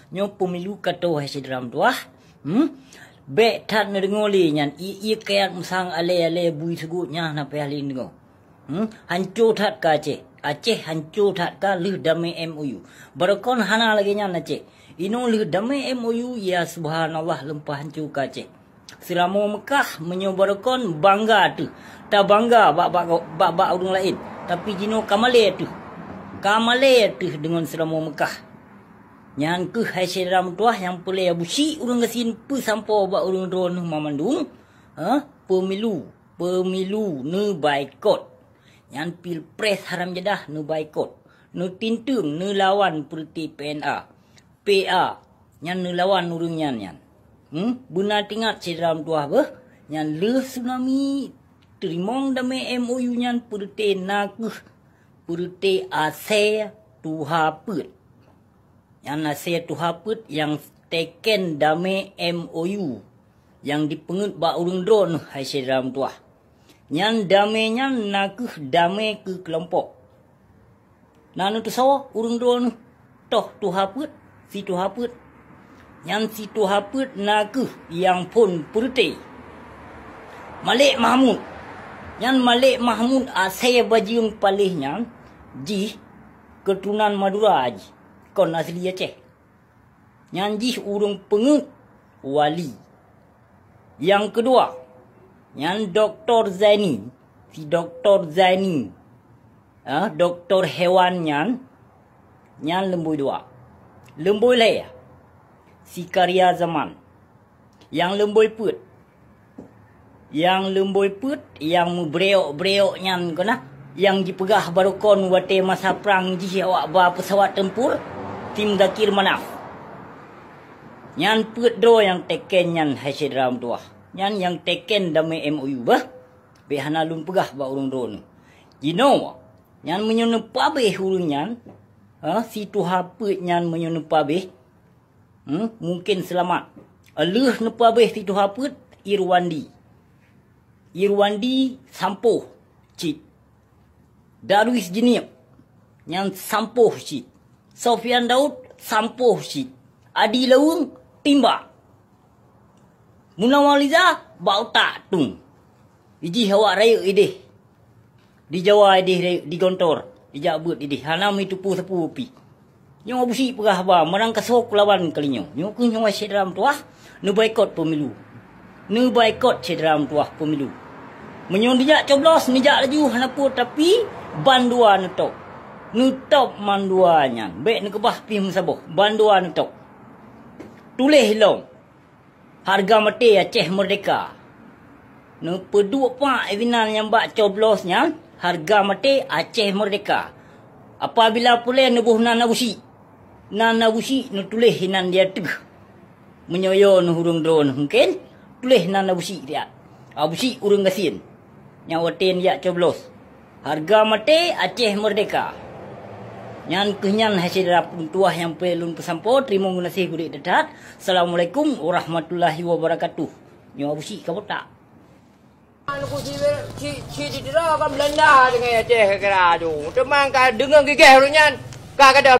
nyo pemilu kato hai sidram tuah. Bek tat na dengoli nyan i kayat musang ale bui segutnya na pehli dengo. Hancur tat ka Aceh hancur tat ka lih damai MOU. Barakon hana lagi nyan Aceh. Ino lih damai MOU ya subhanallah lempah hancur ka Aceh. Selama Mekah menyobarakon bangga tu. Tak bangga bak orang lain. Tapi jino kamale tu dengan selama Mekah. Yang ke hai sedram tuah yang boleh busi urang gasin pu sampo ba urang dron mamandung pemilu ne boikot yang pilpres haram jadah ne boikot ne tintung ne lawan seperti PNA PA yang ne lawan urang yan benar tingat sedram tuah bah yang le tsunami terimong damai MOU yang purte nak purte ase tuha put yang nasihat tu haput yang teken damai MOU yang dipengut ba urang drone hai sedram tuah. Yang damainya nak damai ke kelompok. Nanu tu sawa urang drone toh tu haput si tu haput. Yang si tu haput nak yang pun purte. Malik Mahmud. Yang Malik Mahmud asai bajing palihnya ji keturunan Madura aji. Kon asli Aceh. Nyanjih urung pengut wali. Yang kedua, yang Dr. Zaini. Si Dr. Zaini. Doktor hewan nyan lembui dua. Lembui leh. Si karya zaman. Yang lembui put. Yang breok nyan kena. Yang dipegah barokon wate masa perang ji awak ba pesawat tempur. Tim Dakir Manaf. Nyan put dro yang teken nyan hai sedram tuah. Nyan yang teken damai MOU bah. Behana lun pegah ba urang dro ni. Jino nyan menyone pabeh urang nyan. Si tuha put nyan menyone pabeh. Mungkin selamat. Alih ne pabeh si tuha put Irwandi sampoh cik. Darwis Jeniap nyan sampoh cik. Sofian Daud sampoh cik. Adi Lawung timba. Munawaliza bau tak tung. Iji hawak raya idih. Di Jawa idih di gontor. Di Jabut idih. Hanam itu sepu pi. Nyong abusi pegah ba marang kasok lawan kalinyo. Nyong ku nyong sedram tuah nu boikot pemilu. Nu boikot sedram tuah pemilu. Menyong dijak coblos nijak laju hanapur tapi bandua netok. Nutop manduanya. Baik ni kebah pi saboh. Bandua netok. Tulis long. Harga mati Aceh Merdeka. Nu peduk pak evinan yang bak coblosnya. Harga mati Aceh Merdeka. Apabila pulih nubuh nanabusi. Nanabusi nu tulis hinan dia teg. Menyoyo nu hurung drone mungkin. Tulis nanabusi dia. Abusi urang gasin. Nyawatin dia coblos. Harga mati Aceh Merdeka. Yang kenyan hasil rapun tuah yang pelun pesampo. Terima kasih kudik dedat. Assalamualaikum warahmatullahi wabarakatuh. Nyawa busi kamu tak? Aku si di dira kan Belanda dengan Aceh kira tu. Teman kan dengan gigih runyan. Ka kada